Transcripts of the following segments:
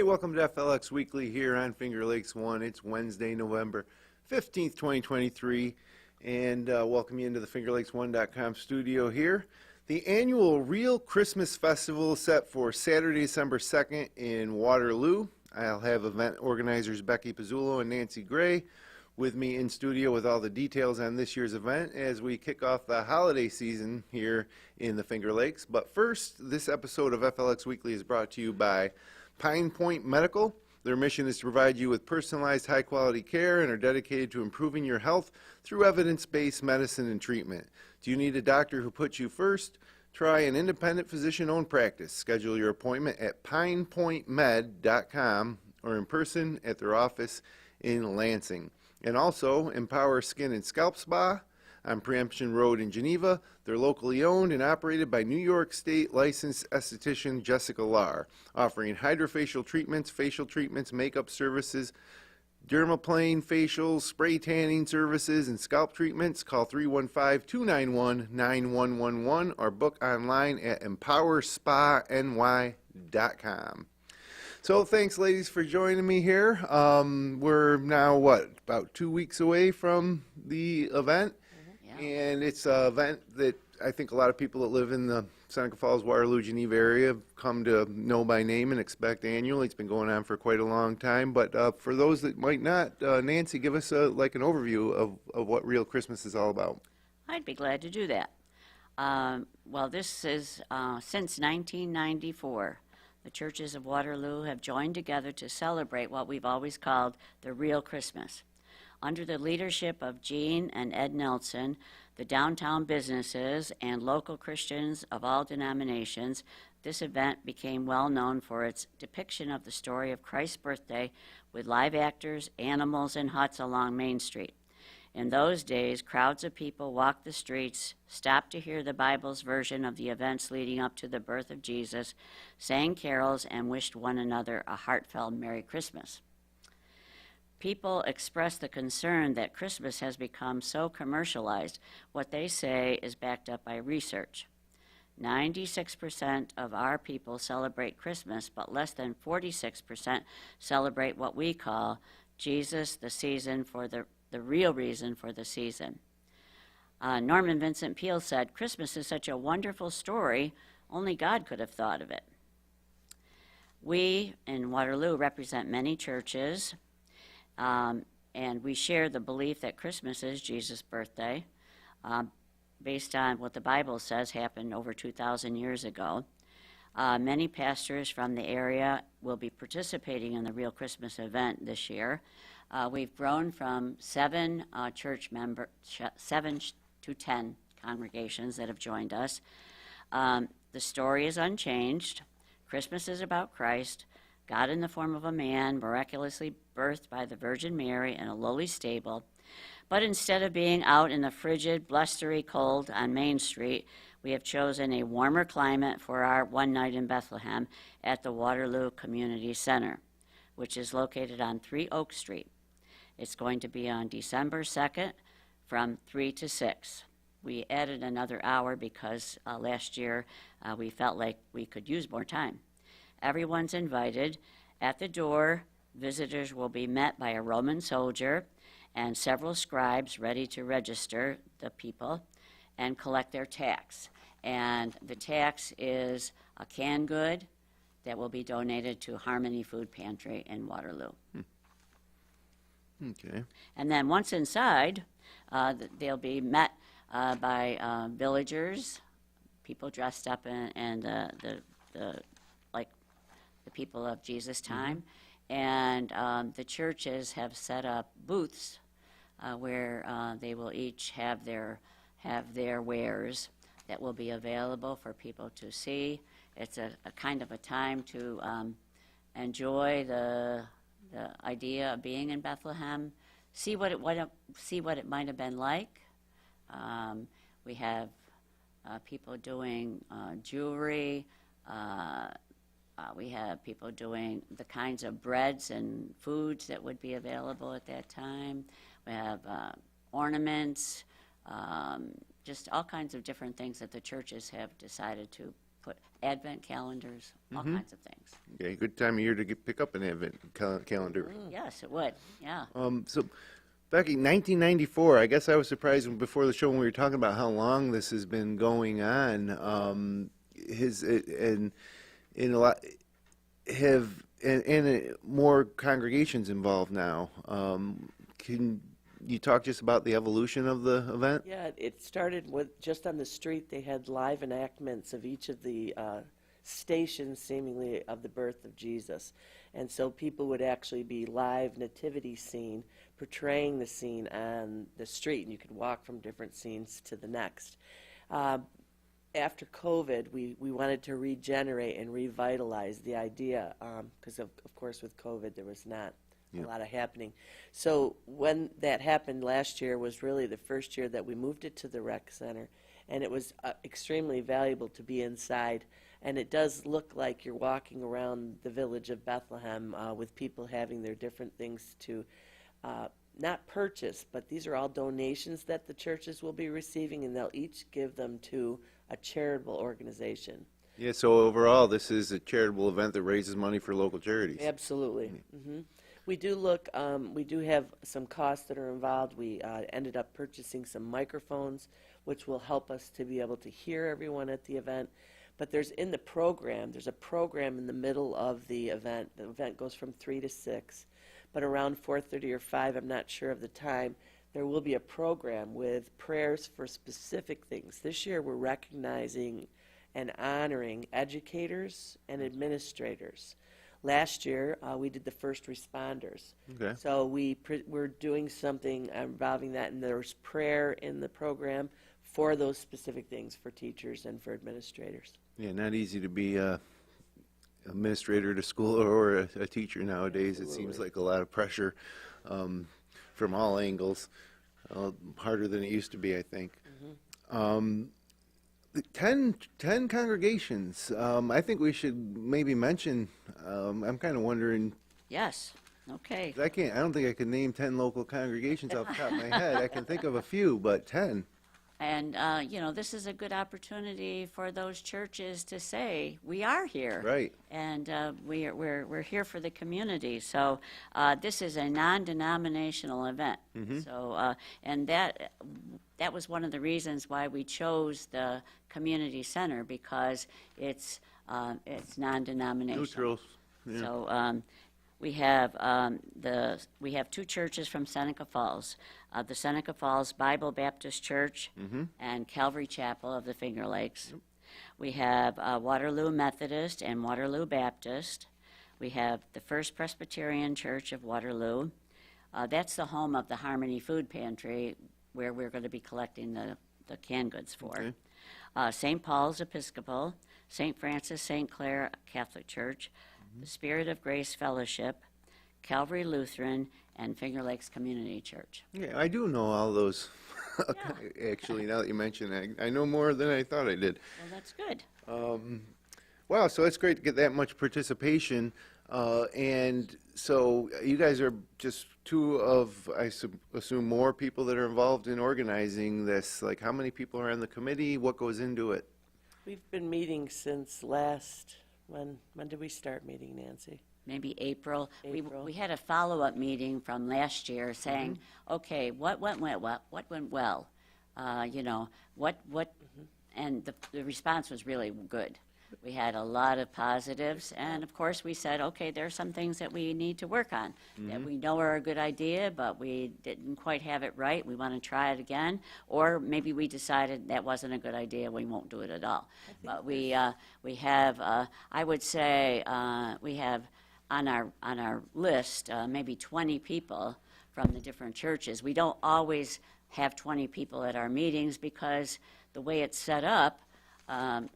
Hey, welcome to FLX Weekly here on Finger Lakes 1. It's Wednesday, November 15th, 2023, and welcome you into the FingerLakes1.com studio here. The annual Real Christmas Festival is set for Saturday, December 2nd in Waterloo. I'll have event organizers Becky Pezzulo and Nancy Gray with me in studio with all the details on this year's event as we kick off the holiday season here in the Finger Lakes. But first, this episode of FLX Weekly is brought to you by Pine Point Medical. Their mission is to provide you with personalized, high-quality care and are dedicated to improving your health through evidence-based medicine and treatment. Do you need a doctor who puts you first? Try an independent physician-owned practice. Schedule your appointment at pinepointmed.com or in person at their office in Lansing. And also, Empower Skin and Scalp Spa on Preemption Road in Geneva. They're locally owned and operated by New York State licensed esthetician Jessica Lahr, offering hydrofacial treatments, facial treatments, makeup services, dermaplane facials, spray tanning services, and scalp treatments. Call 315-291-9111 or book online at empowerspany.com. So thanks, ladies, for joining me here. We're now, about 2 weeks away from the event. Yeah. And it's an event that I think a lot of people that live in the Seneca Falls, Waterloo, Geneva area have come to know by name and expect annually. It's been going on for quite a long time. But for those that might not, Nancy, give us an overview of what Real Christmas is all about. I'd be glad to do that. Well, this is since 1994. The churches of Waterloo have joined together to celebrate what we've always called the Real Christmas. Under the leadership of Gene and Ed Nelson, the downtown businesses and local Christians of all denominations, this event became well known for its depiction of the story of Christ's birthday with live actors, animals, and huts along Main Street. In those days, crowds of people walked the streets, stopped to hear the Bible's version of the events leading up to the birth of Jesus, sang carols, and wished one another a heartfelt Merry Christmas. People express the concern that Christmas has become so commercialized. What they say is backed up by research. 96% of our people celebrate Christmas, but less than 46% celebrate what we call Jesus, the season for the real reason for the season. Norman Vincent Peale said, "Christmas is such a wonderful story, only God could have thought of it." We in Waterloo represent many churches, and we share the belief that Christmas is Jesus' birthday, based on what the Bible says happened over 2,000 years ago. Many pastors from the area will be participating in the Real Christmas event this year. We've grown from 7 to 10 congregations that have joined us. The story is unchanged. Christmas is about Christ, God in the form of a man, miraculously birthed by the Virgin Mary in a lowly stable. But instead of being out in the frigid, blustery cold on Main Street, we have chosen a warmer climate for our one night in Bethlehem at the Waterloo Community Center, which is located on 3 Oak Street. It's going to be on December 2nd from 3 to 6. We added another hour because last year we felt like we could use more time. Everyone's invited. At the door, visitors will be met by a Roman soldier and several scribes ready to register the people and collect their tax. And the tax is a canned good that will be donated to Harmony Food Pantry in Waterloo. Okay. And then once inside, they'll be met by villagers, people dressed up in the people of Jesus' time, and the churches have set up booths where they will each have their wares that will be available for people to see. It's a kind of a time to enjoy the idea of being in Bethlehem, see what it might have been like. We have people doing jewelry. We have people doing the kinds of breads and foods that would be available at that time. We have ornaments, just all kinds of different things that the churches have decided to put Advent calendars, all kinds of things. Okay, good time of year to pick up an Advent calendar. Yes, it would, yeah. So, Becky, 1994, I guess I was surprised before the show when we were talking about how long this has been going on. And in a lot, more congregations involved now. Can you talk just about the evolution of the event? Yeah, it started with just on the street. They had live enactments of each of the stations, seemingly, of the birth of Jesus. And so people would actually be live nativity scene, portraying the scene on the street, and you could walk from different scenes to the next. After COVID, we wanted to regenerate and revitalize the idea, because of course with COVID there was not a lot of happening. So when that happened last year was really the first year that we moved it to the rec center, and it was extremely valuable to be inside. And it does look like you're walking around the village of Bethlehem with people having their different things to not purchase, but these are all donations that the churches will be receiving, and they'll each give them to a charitable organization. Yeah, so overall, this is a charitable event that raises money for local charities. Absolutely. We do look, we do have some costs that are involved. We ended up purchasing some microphones, which will help us to be able to hear everyone at the event. But there's a program in the middle of the event. The event goes from 3 to 6, but around 4:30 or 5, I'm not sure of the time, there will be a program with prayers for specific things. This year we're recognizing and honoring educators and administrators. Last year we did the first responders. Okay. So we're doing something involving that, and there's prayer in the program for those specific things for teachers and for administrators. Yeah, not easy to be a administrator to school or a teacher nowadays. Absolutely. It seems like a lot of pressure from all angles, harder than it used to be, I think. 10 congregations. I think we should maybe mention, I'm kind of wondering. Yes, okay. I don't think I can name 10 local congregations off the top of my head. I can think of a few, but 10. And, this is a good opportunity for those churches to say, we are here. Right. And we're here for the community. So this is a non-denominational event. So, and that was one of the reasons why we chose the community center, because it's non-denominational. Neutral. Yeah. So we have two churches from Seneca Falls, the Seneca Falls Bible Baptist Church and Calvary Chapel of the Finger Lakes. We have Waterloo Methodist and Waterloo Baptist. We have the First Presbyterian Church of Waterloo. That's the home of the Harmony Food Pantry, where we're going to be collecting the canned goods for. Okay. St. Paul's Episcopal, St. Francis St. Clair Catholic Church, the Spirit of Grace Fellowship, Calvary Lutheran, and Finger Lakes Community Church. Yeah, I do know all those. Actually, now that you mention it, I know more than I thought I did. Well, that's good. Wow, so it's great to get that much participation. And so you guys are just two of, I assume, more people that are involved in organizing this. Like, how many people are on the committee? What goes into it? We've been meeting since when did we start meeting, Nancy? Maybe April. April. We had a follow-up meeting from last year saying, okay, what went well? What went well? And the response was really good. We had a lot of positives, and of course we said, okay, there are some things that we need to work on that we know are a good idea, but we didn't quite have it right. We want to try it again, or maybe we decided that wasn't a good idea. We won't do it at all. But we have, I would say, we have on our list maybe 20 people from the different churches. We don't always have 20 people at our meetings because the way it's set up.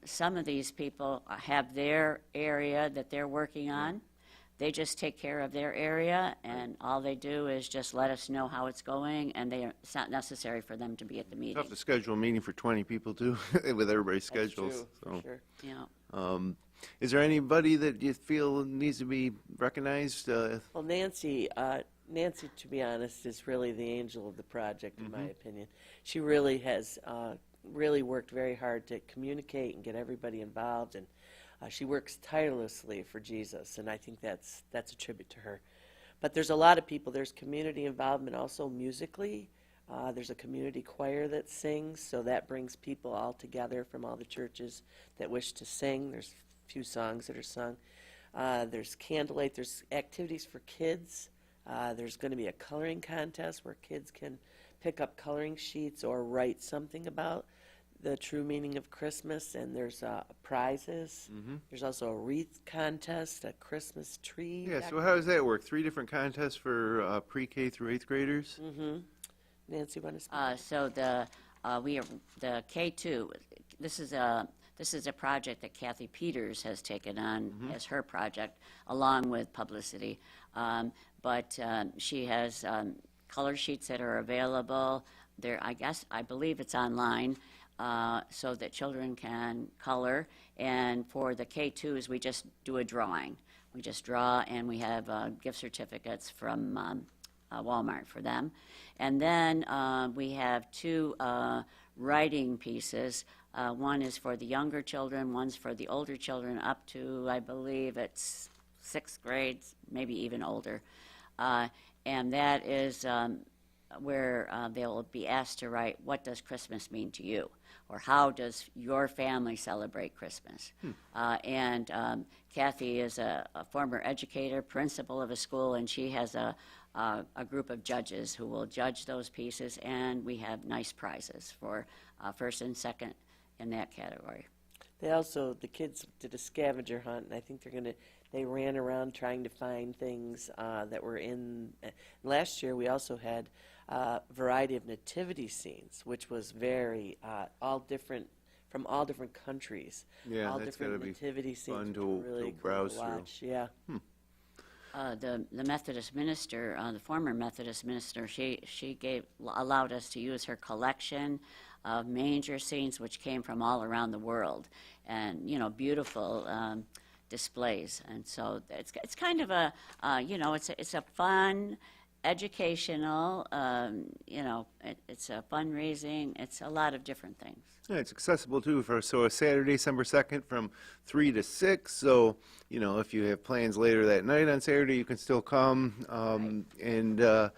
Some of these people have their area that they're working on. They just take care of their area, and all they do is just let us know how it's going, and it's not necessary for them to be at the meeting. Tough to schedule a meeting for 20 people, too, with everybody's schedules. That's true, for sure. Yeah. Is there anybody that you feel needs to be recognized? Well, Nancy, to be honest, is really the angel of the project, in my opinion. She really has really worked very hard to communicate and get everybody involved, and she works tirelessly for Jesus, and I think that's a tribute to her. But there's a lot of people. There's community involvement also musically. There's a community choir that sings, so that brings people all together from all the churches that wish to sing. There's a few songs that are sung. There's candlelight. There's activities for kids. There's going to be a coloring contest where kids can pick up coloring sheets or write something about the true meaning of Christmas, and there's prizes. There's also a wreath contest, a Christmas tree. Yeah, so how does that work? 3 different contests for pre-K through 8th graders? Nancy, want to speak? So the K2. This is a project that Kathy Peters has taken on as her project, along with publicity. But she has color sheets that are available. There, I believe it's online, so that children can color. And for the K2s, we just do a drawing. We just draw, and we have gift certificates from Walmart for them. And then we have 2 writing pieces. One is for the younger children, one's for the older children up to, I believe it's 6th grade, maybe even older. And that is where they'll be asked to write, what does Christmas mean to you? Or how does your family celebrate Christmas? And Kathy is a former educator, principal of a school, and she has a group of judges who will judge those pieces, and we have nice prizes for first and second in that category. The kids did a scavenger hunt, and I think they ran around trying to find things that were in. Last year we also had a variety of nativity scenes, which was very all different from all different countries. Yeah, all that's different gotta be nativity scenes. fun to really cool browse to through. watch. Yeah. The Methodist minister, the former Methodist minister, she allowed us to use her collection of manger scenes, which came from all around the world, and beautiful displays. And so it's kind of a it's a fun, educational, it's a fundraising. It's a lot of different things. Yeah, it's accessible too for a Saturday, December 2nd from 3 to 6. So, if you have plans later that night on Saturday, you can still come. And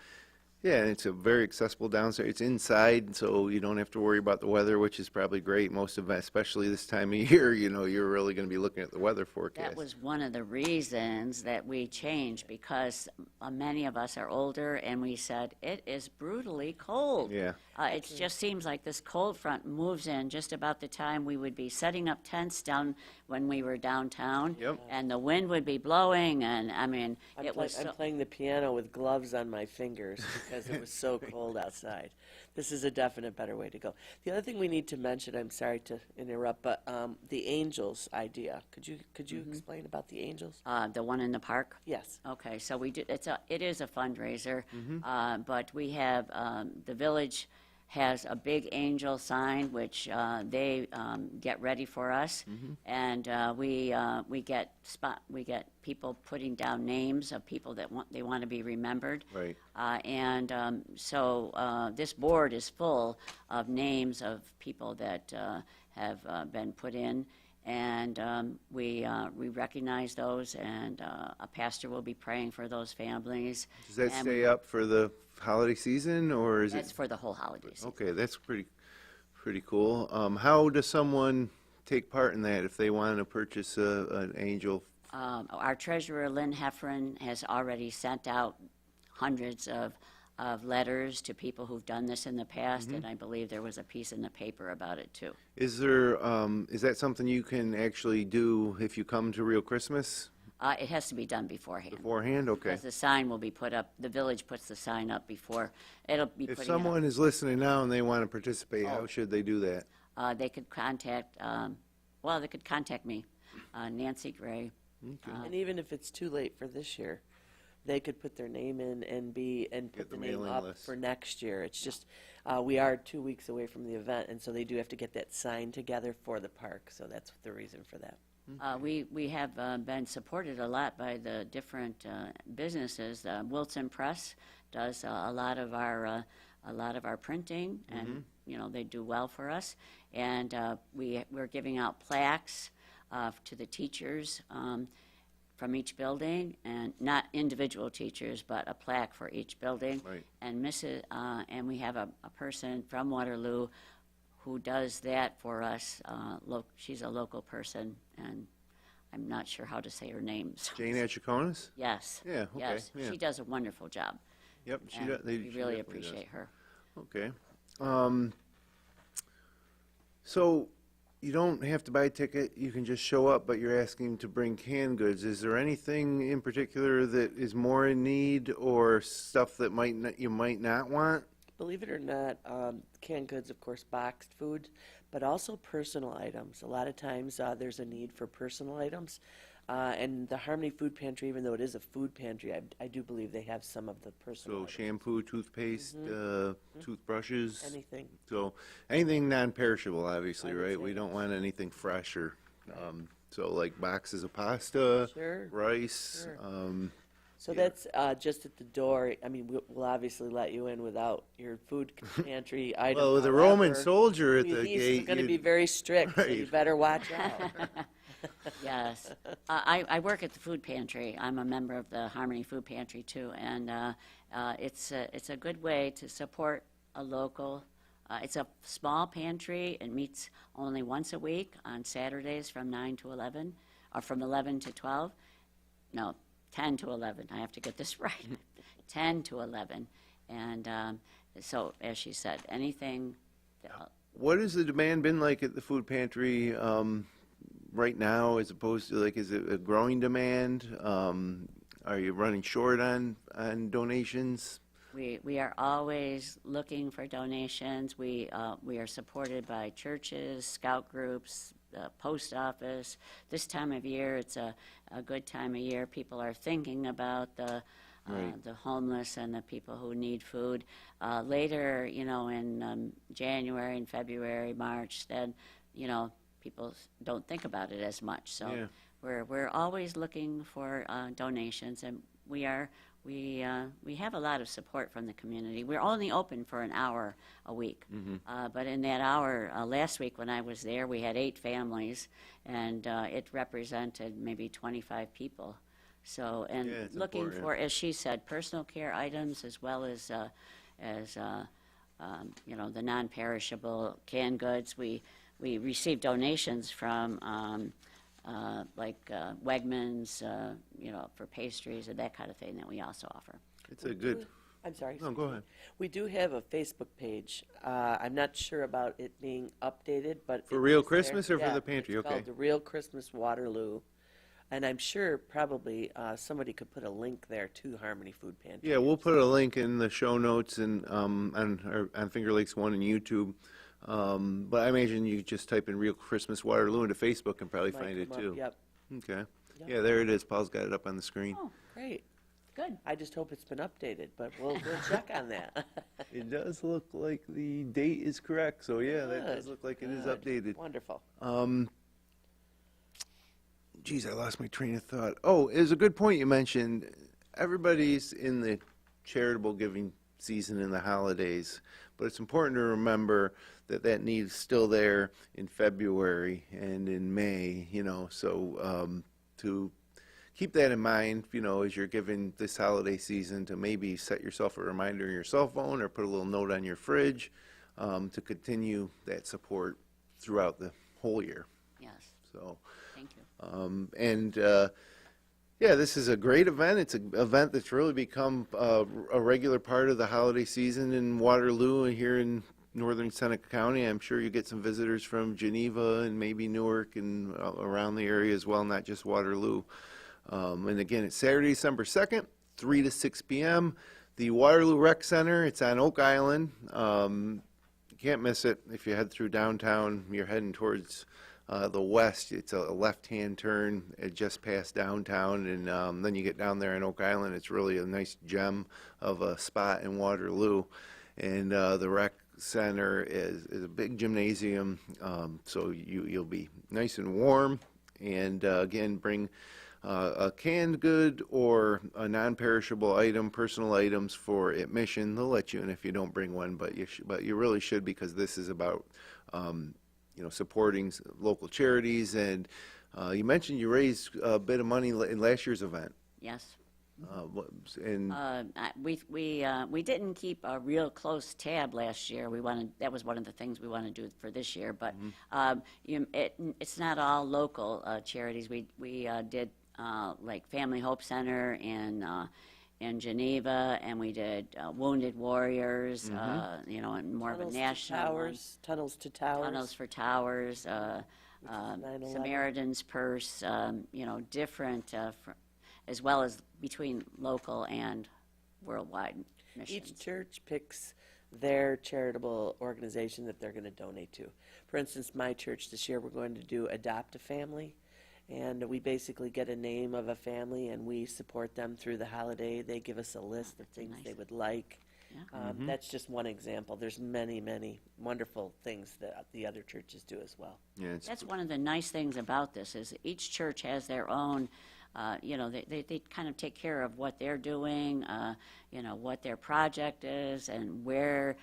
yeah, it's a very accessible downstairs. It's inside, so you don't have to worry about the weather, which is probably great. Most of it, especially this time of year, you're really going to be looking at the weather forecast. That was one of the reasons that we changed, because many of us are older, and we said, it is brutally cold. Yeah. It just seems like this cold front moves in just about the time we would be setting up tents down when we were downtown. Yep. And the wind would be blowing, and I'm so... playing the piano with gloves on my fingers because it was so cold outside. This is a definite better way to go. The other thing we need to mention, I'm sorry to interrupt, but the Angels idea. Could you explain about the Angels? The one in the park? Yes. Okay, so it is a fundraiser, but we have, the village has a big angel sign, which they get ready for us, and we get people putting down names of people that they want to be remembered. Right. So this board is full of names of people that have been put in, and we recognize those, and a pastor will be praying for those families. Does that And stay up for the holiday season, or is That's it? for the whole holiday season. Okay, that's pretty cool. How does someone take part in that if they want to purchase an angel? Our treasurer, Lynn Heffron, has already sent out hundreds of letters to people who've done this in the past, and I believe there was a piece in the paper about it too. Is that something you can actually do if you come to Real Christmas It has to be done beforehand. beforehand? Okay. Because the sign will be put up, the village puts the sign up before, it'll be If putting it up. someone is listening now and they want to participate, how should they do that? They could contact, they could contact me, Nancy Gray. And even if it's too late for this year, they could put their name in and Get put the the name mailing up list. for next year. It's just, we are 2 weeks away from the event, and so they do have to get that sign together for the park, so that's the reason for that. We have been supported a lot by the different businesses. Wilson Press does a lot of our printing, and they do well for us. And we're giving out plaques to the teachers from each building, and not individual teachers, but a plaque for each building. Right. And and we have a person from Waterloo who does that for us. She's a local person, and I'm not sure how to say her name. So. Jane Achaconis? Yes. Yeah, okay, Yes, yeah. she does a wonderful job. Yep, she And does. we She really definitely appreciate her. does. Okay. So you don't have to buy a ticket, you can just show up, but you're asking to bring canned goods. Is there anything in particular that is more in need, or stuff that you might not want? Believe it or not, canned goods, of course, boxed food, but also personal items. A lot of times there's a need for personal items. And the Harmony Food Pantry, even though it is a food pantry, I do believe they have some of the personal So items. shampoo, toothpaste, toothbrushes? Anything. So anything non-perishable, obviously, I would right? say We don't yes. want anything fresh or, so like boxes of pasta, Sure. rice. Sure. So Yeah. that's just at the door. I mean, we'll obviously let you in without your food pantry item. Well, with a Roman however, soldier at the he's gate, going to you- be very strict, so you Right. better watch out. Yes. I work at the food pantry. I'm a member of the Harmony Food Pantry too, and it's a good way to support a local. It's a small pantry. It meets only once a week on Saturdays from 9 to 11, or from 11 to 12. No, 10 to 11. I have to get this right. 10 to 11. And so, as she said, anything. What has the demand been like at the food pantry right now, as opposed to, like, is it a growing demand? Are you running short on donations? We are always looking for donations. We are supported by churches, scout groups, the post office. This time of year, it's a good time of year. People are thinking about Right. the homeless and the people who need food. Later, in January and February, March, then, people don't think about it as much. So Yeah. we're always looking for donations, and we have a lot of support from the community. We're only open for an hour a week, but in that hour, last week when I was there, we had 8 families, and it represented maybe 25 people. So, and Yeah, it's looking important. for, as she said, personal care items as well as the non-perishable canned goods. We receive donations from Wegmans, for pastries and that kind of thing that we also offer. It's a good, I'm sorry. no, excuse go me. ahead. We do have a Facebook page. I'm not sure about it being updated, but For it Real is there. Christmas or for Yeah, the pantry? It's Okay. called the Real Christmas Waterloo, and I'm sure probably somebody could put a link there to Harmony Food Pantry. Yeah, we'll put a link in the show notes and on Finger Lakes One and YouTube. But I imagine you just type in Real Christmas Waterloo into Facebook and probably Might find it come up. too. Yep. Okay. Yep. Yeah, there it is. Paul's got it up on the screen. Oh, Great. good. I just hope it's been updated, but we'll check on that. It does look like the date is correct, so yeah, that does Good, look like it is good. updated. Wonderful. Geez, I lost my train of thought. Oh, it was a good point you mentioned. Everybody's in the charitable giving season in the holidays, but it's important to remember that need is still there in February and in May, so to keep that in mind, as you're giving this holiday season, to maybe set yourself a reminder on your cell phone or put a little note on your fridge to continue that support throughout the whole year. Yes, So. thank you. Yeah, this is a great event. It's an event that's really become a regular part of the holiday season in Waterloo and here in northern Seneca County. I'm sure you get some visitors from Geneva and maybe Newark and around the area as well, not just Waterloo. And again, it's Saturday, December 2nd, 3 to 6 p.m. The Waterloo Rec Center, it's on Oak Island. You can't miss it. If you head through downtown, you're heading towards the west. It's a left-hand turn just past downtown, and then you get down there in Oak Island. It's really a nice gem of a spot in Waterloo. And the rec center is a big gymnasium, so you'll be nice and warm. And again, bring a canned good or a non-perishable item, personal items for admission. They'll let you in if you don't bring one, but you really should, because this is about supporting local charities. And you mentioned you raised a bit of money in last year's event. Yes. And We didn't keep a real close tab last year. That was one of the things we want to do for this year. But it's not all local charities. We did like Family Hope Center in Geneva, and we did Wounded Warriors. And more of a national one. Tunnels to Towers. Tunnels for Towers. 9/11. Samaritan's Purse. Different. As well as between local and worldwide missions. Each church picks their charitable organization that they're going to donate to. For instance, my church this year, we're going to do Adopt a Family, and we basically get a name of a family and we support them through the holiday. They give us a list of things they would like. Yeah. That's just one example. There's many, many wonderful things that the other churches do as well. yeah, That's one of the nice things about this is each church has their own. They kind of take care of what they're doing, what their project is, and where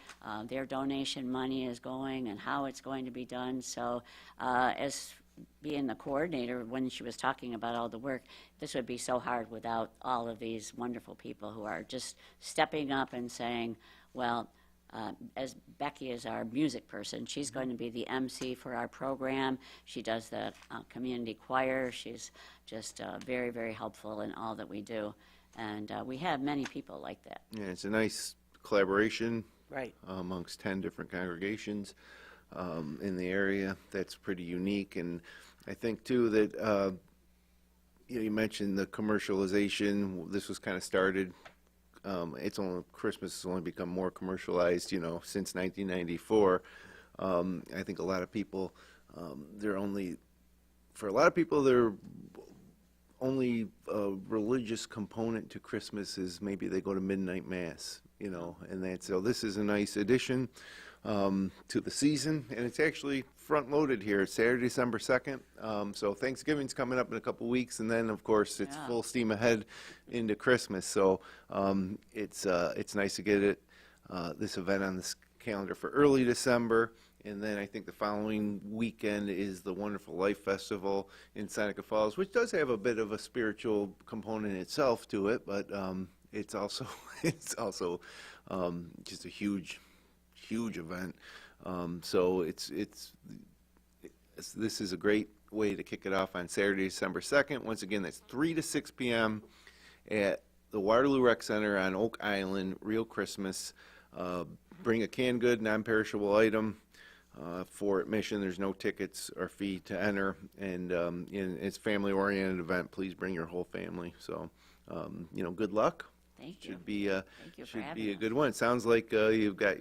their donation money is going and how it's going to be done. So as being the coordinator, when she was talking about all the work, this would be so hard without all of these wonderful people who are just stepping up and saying, well, as Becky is our music person, she's going to be the MC for our program. She does the community choir. She's just very, very helpful in all that we do. And we have many people like that. yeah, it's a nice collaboration Right. amongst 10 different congregations in the area. That's pretty unique. And I think, too, that you mentioned the commercialization. This was kind of started. Christmas has only become more commercialized, since 1994. I think a lot of people, their only religious component to Christmas is maybe they go to midnight mass, and so this is a nice addition to the season, and it's actually front-loaded here. It's Saturday, December 2nd, so Thanksgiving's coming up in a couple weeks, and then, of course, it's full steam ahead into Christmas, so it's nice to get this event on this calendar for early December. And then I think the following weekend is the Wonderful Life Festival in Seneca Falls, which does have a bit of a spiritual component itself to it, but it's also just a huge event. So this is a great way to kick it off on Saturday, December 2nd. Once again, that's 3 to 6 p.m. at the Waterloo Rec Center on Oak Island. Real Christmas. Bring a canned good, non-perishable item. For admission, there's no tickets or fee to enter, and it's family-oriented event. Please bring your whole family. So, good luck. Thank you. Should be Thank you for should having be a us. good one. It sounds like you've got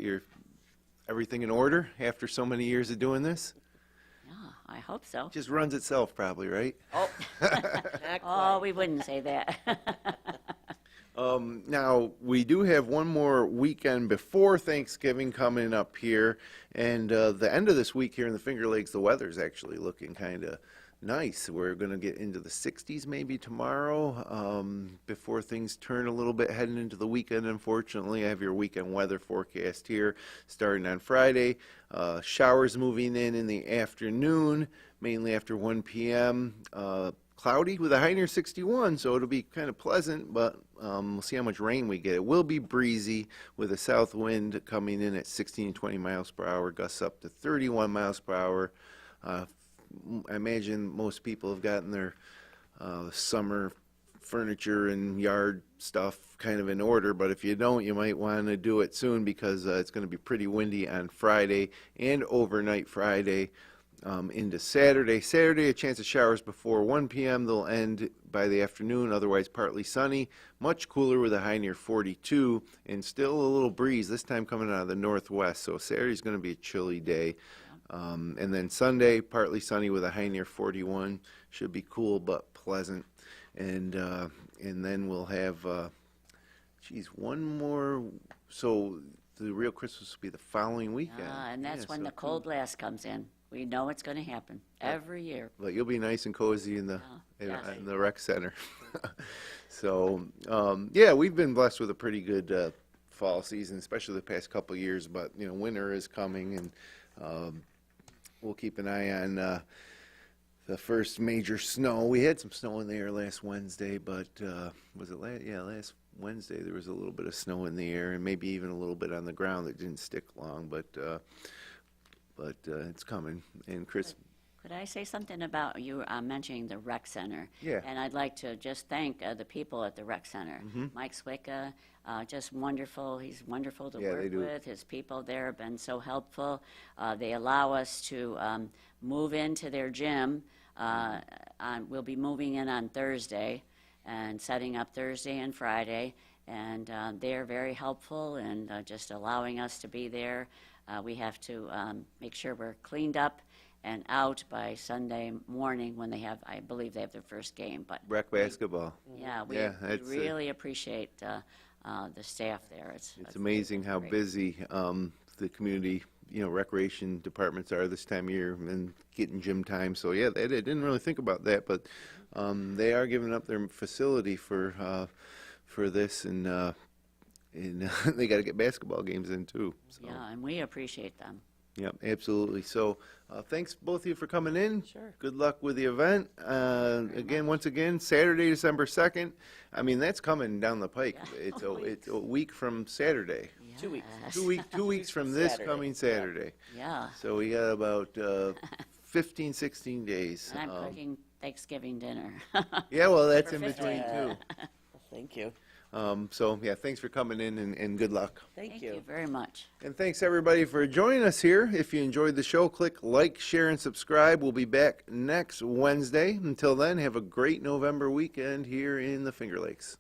everything in order after so many years of doing this. Yeah, I hope so. Just runs itself, probably, right? Oh, Not oh, quite. we wouldn't say that. Now, we do have one more weekend before Thanksgiving coming up here, and the end of this week here in the Finger Lakes, the weather's actually looking kind of nice. We're going to get into the 60s maybe tomorrow before things turn a little bit heading into the weekend, unfortunately. I have your weekend weather forecast here starting on Friday. Showers moving in the afternoon, mainly after 1 p.m., cloudy with a high near 61, so it'll be kind of pleasant, but we'll see how much rain we get. It will be breezy with a south wind coming in at 16 to 20 miles per hour, gusts up to 31 miles per hour. I imagine most people have gotten their summer furniture and yard stuff kind of in order, but if you don't, you might want to do it soon because it's going to be pretty windy on Friday and overnight Friday. Into Saturday. Saturday, a chance of showers before 1 p.m. They'll end by the afternoon, otherwise partly sunny. Much cooler with a high near 42 and still a little breeze, this time coming out of the northwest. So Saturday's going to be a chilly day. And then Sunday, partly sunny with a high near 41. Should be cool but pleasant. And then we'll have, one more. So the real Christmas will be the following weekend. And that's Yeah, when so the cold blast comes in. We know it's going to happen every year. But you'll be nice and cozy in the yes. in the rec center. So yeah, we've been blessed with a pretty good fall season, especially the past couple of years. But you know, winter is coming, and we'll keep an eye on the first major snow. We had some snow in the air last Wednesday, but was it last? Yeah, last Wednesday there was a little bit of snow in the air, and maybe even a little bit on the ground that didn't stick long. But it's coming. And Chris. Could I say something about you mentioning the rec center? Yeah. And I'd like to just thank the people at the rec center. Mike Swicka, just wonderful. He's wonderful to Yeah, they work do. with. His people there have been so helpful. They allow us to move into their gym. We'll be moving in on Thursday and setting up Thursday and Friday. And they're very helpful in just allowing us to be there. We have to make sure we're cleaned up and out by Sunday morning when they have, I believe they have their first game. But Rec basketball. yeah, we that's, really appreciate the staff there. It's amazing how great. busy the community, recreation departments are this time of year and getting gym time. So yeah, they didn't really think about that, but they are giving up their facility for this, and they got to get basketball games in too. So. Yeah, and we appreciate them. Yep, absolutely. So thanks both of you for coming in. Sure. Good luck with the event. Once again, Saturday, December 2nd. I mean, that's coming down the pike. Yeah. It's a week from Saturday. 2 weeks. Yes. 2 weeks from this Saturday. coming Saturday. Yeah, So we got about 15, 16 days. and I'm cooking Thanksgiving dinner. Yeah, well, that's For in 15. between too. Well, thank you. So yeah, thanks for coming in, and good luck. Thank Thank you. you very much. And thanks everybody for joining us here. If you enjoyed the show, click like, share, and subscribe. We'll be back next Wednesday. Until then, have a great November weekend here in the Finger Lakes.